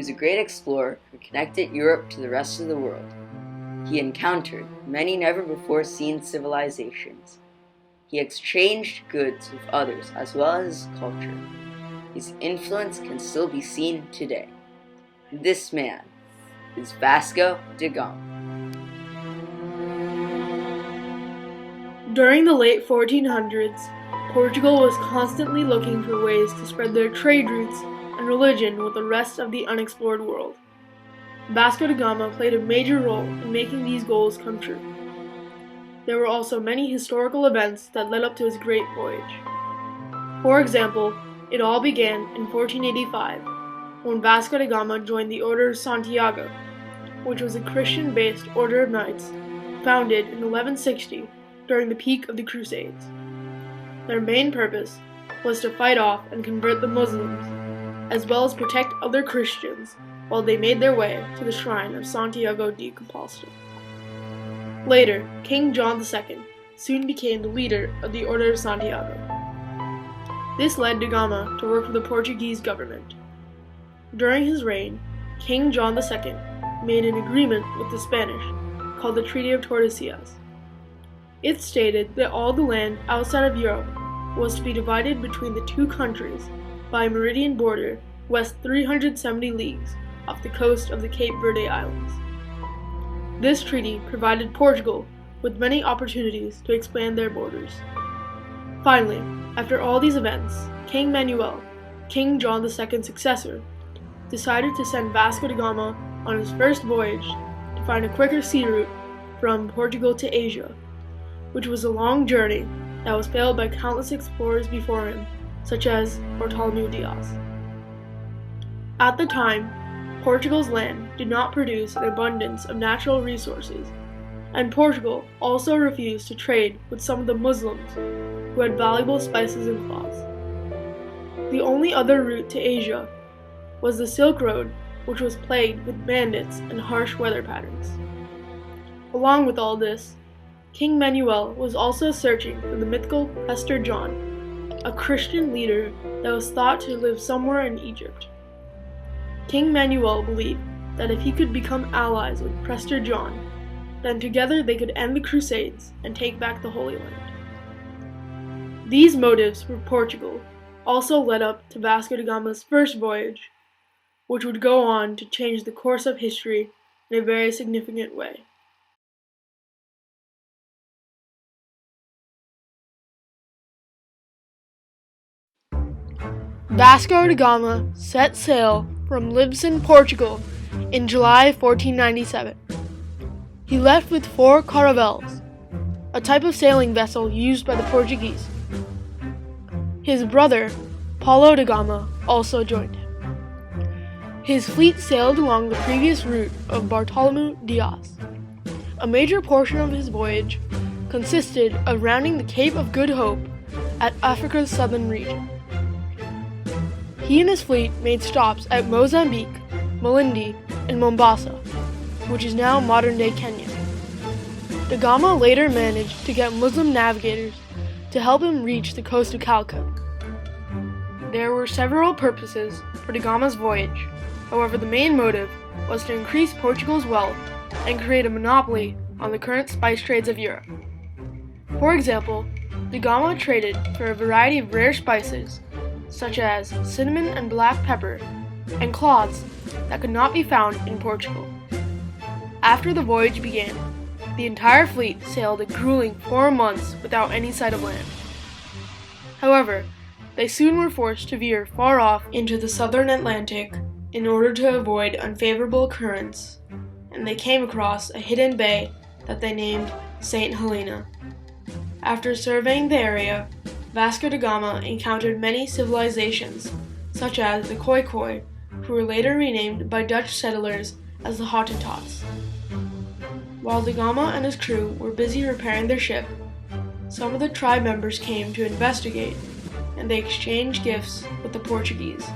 was a great explorer who connected Europe to the rest of the world. He encountered many never-before-seen civilizations. He exchanged goods with others as well as his culture. His influence can still be seen today. This man is Vasco da Gama. During the late 1400s, Portugal was constantly looking for ways to spread their trade routes and religion with the rest of the unexplored world. Vasco da Gama played a major role in making these goals come true. There were also many historical events that led up to his great voyage. For example, it all began in 1485, when Vasco da Gama joined the Order of Santiago, which was a Christian-based order of knights founded in 1160 during the peak of the Crusades. Their main purpose was to fight off and convert the Muslims, as well as protect other Christians while they made their way to the shrine of Santiago de Compostela. Later, King John II soon became the leader of the Order of Santiago. This led da Gama to work for the Portuguese government. During his reign, King John II made an agreement with the Spanish called the Treaty of Tordesillas. It stated that all the land outside of Europe was to be divided between the two countries by a meridian border west 370 leagues off the coast of the Cape Verde Islands. This treaty provided Portugal with many opportunities to expand their borders. Finally, after all these events, King Manuel, King John II's successor, decided to send Vasco da Gama on his first voyage to find a quicker sea route from Portugal to Asia, which was a long journey that was failed by countless explorers before him, such as Bartolomeu Dias. At the time, Portugal's land did not produce an abundance of natural resources, and Portugal also refused to trade with some of the Muslims who had valuable spices and cloths. The only other route to Asia was the Silk Road, which was plagued with bandits and harsh weather patterns. Along with all this, King Manuel was also searching for the mythical Prester John, a Christian leader that was thought to live somewhere in Egypt. King Manuel believed that if he could become allies with Prester John, then together they could end the Crusades and take back the Holy Land. These motives for Portugal also led up to Vasco da Gama's first voyage, which would go on to change the course of history in a very significant way. Vasco da Gama set sail from Lisbon, Portugal in July 1497. He left with 4 caravels, a type of sailing vessel used by the Portuguese. His brother, Paulo da Gama, also joined him. His fleet sailed along the previous route of Bartolomeu Dias. A major portion of his voyage consisted of rounding the Cape of Good Hope at Africa's southern region. He and his fleet made stops at Mozambique, Malindi, and Mombasa, which is now modern-day Kenya. Da Gama later managed to get Muslim navigators to help him reach the coast of Calicut. There were several purposes for da Gama's voyage. However, the main motive was to increase Portugal's wealth and create a monopoly on the current spice trades of Europe. For example, da Gama traded for a variety of rare spices, such as cinnamon and black pepper, and cloths that could not be found in Portugal. After the voyage began, the entire fleet sailed a grueling 4 months without any sight of land. However, they soon were forced to veer far off into the southern Atlantic in order to avoid unfavorable currents, and they came across a hidden bay that they named St. Helena. After surveying the area, Vasco da Gama encountered many civilizations, such as the Khoikhoi, who were later renamed by Dutch settlers as the Hottentots. While da Gama and his crew were busy repairing their ship, some of the tribe members came to investigate, and they exchanged gifts with the Portuguese.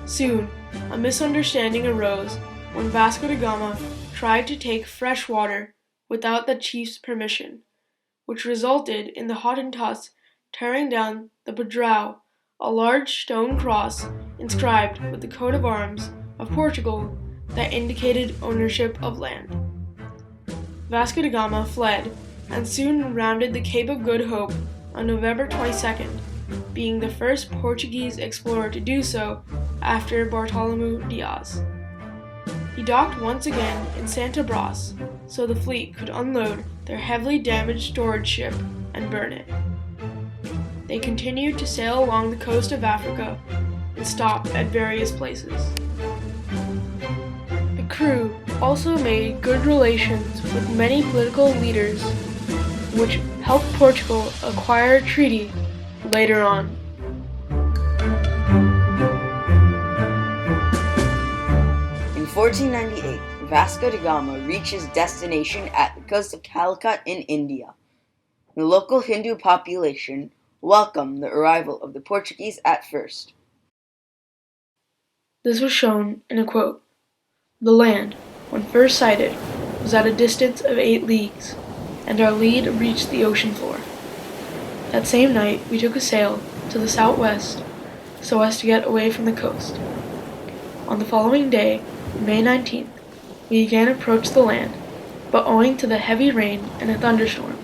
Soon, a misunderstanding arose when Vasco da Gama tried to take fresh water without the chief's permission, which resulted in the Hottentots tearing down the Padrao a large stone cross inscribed with the coat of arms of Portugal that indicated ownership of land. Vasco da Gama fled and soon rounded the Cape of Good Hope on November 22nd, being the first Portuguese explorer to do so after Bartolomeu Dias. He docked once again in Santa Bras so the fleet could unload their heavily damaged storage ship and burn it. They continued to sail along the coast of Africa and stop at various places. The crew also made good relations with many political leaders, which helped Portugal acquire a treaty later on. In 1498, Vasco da Gama reached his destination at the coast of Calicut in India. The local Hindu population welcomed the arrival of the Portuguese at first. This was shown in a quote. "The land, when first sighted, was at a distance of 8 leagues, and our lead reached the ocean floor. That same night we took a sail to the southwest so as to get away from the coast. On the following day, May 19th, we again approached the land, but owing to the heavy rain and a thunderstorm,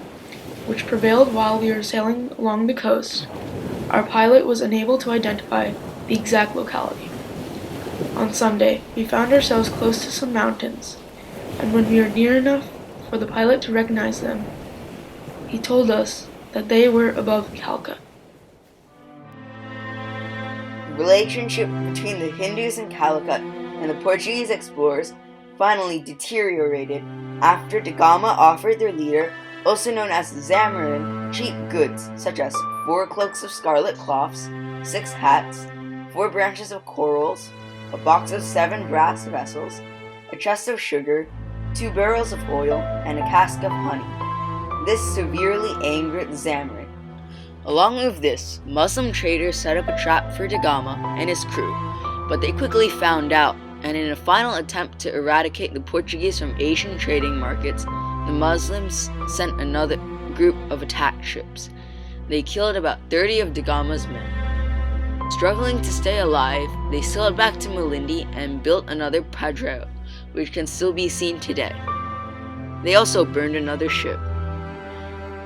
which prevailed while we were sailing along the coast, our pilot was unable to identify the exact locality. On Sunday, we found ourselves close to some mountains, and when we were near enough for the pilot to recognize them, he told us that they were above Calcutta." The relationship between the Hindus in Calicut and the Portuguese explorers finally deteriorated after da Gama offered their leader, also known as Zamarin, cheap goods such as 4 cloaks of scarlet cloths, 6 hats, 4 branches of corals, a box of 7 brass vessels, a chest of sugar, 2 barrels of oil, and a cask of honey. This severely angered Zamarin. Along with this, Muslim traders set up a trap for da Gama and his crew, but they quickly found out, and in a final attempt to eradicate the Portuguese from Asian trading markets, the Muslims sent another group of attack ships. They killed about 30 of da Gama's men. Struggling to stay alive, they sailed back to Malindi and built another padrão, which can still be seen today. They also burned another ship.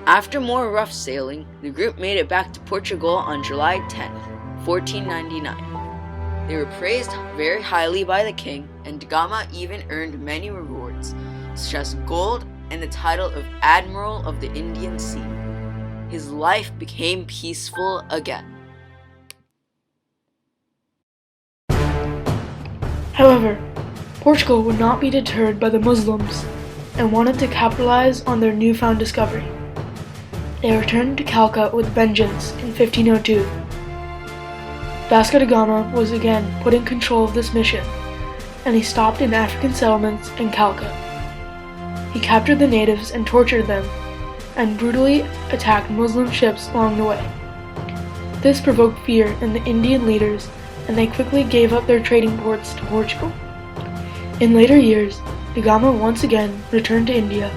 After more rough sailing, the group made it back to Portugal on July 10th, 1499. They were praised very highly by the king, and da Gama even earned many rewards, such as gold and the title of Admiral of the Indian Sea. His life became peaceful again. However, Portugal would not be deterred by the Muslims and wanted to capitalize on their newfound discovery. They returned to Calcutta with vengeance in 1502. Vasco da Gama was again put in control of this mission, and he stopped in African settlements in Calcutta. He captured the natives and tortured them, and brutally attacked Muslim ships along the way. This provoked fear in the Indian leaders, and they quickly gave up their trading ports to Portugal. In later years, da Gama once again returned to India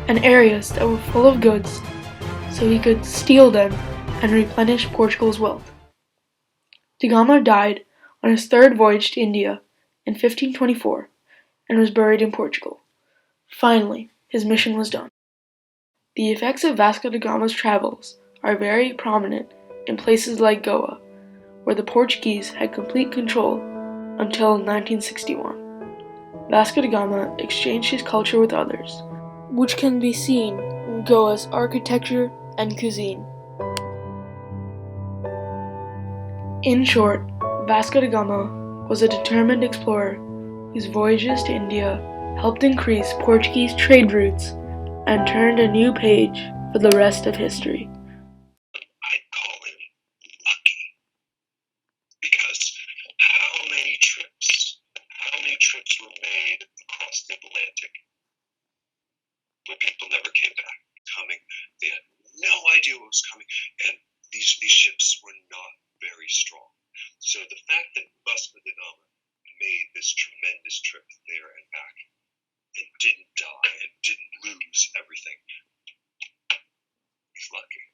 and areas that were full of goods, so he could steal them and replenish Portugal's wealth. Da Gama died on his 3rd voyage to India in 1524 and was buried in Portugal. Finally, his mission was done. The effects of Vasco da Gama's travels are very prominent in places like Goa, where the Portuguese had complete control until 1961. Vasco da Gama exchanged his culture with others, which can be seen in Goa's architecture and cuisine. In short, Vasco da Gama was a determined explorer whose voyages to India helped increase Portuguese trade routes and turned a new page for the rest of history. I'd call him lucky, because how many trips were made across the Atlantic where people never came back? They had no idea what was coming, and these ships were not very strong. So the fact that Vasco da Gama made this tremendous trip there and back and didn't die and didn't lose everything, he's lucky.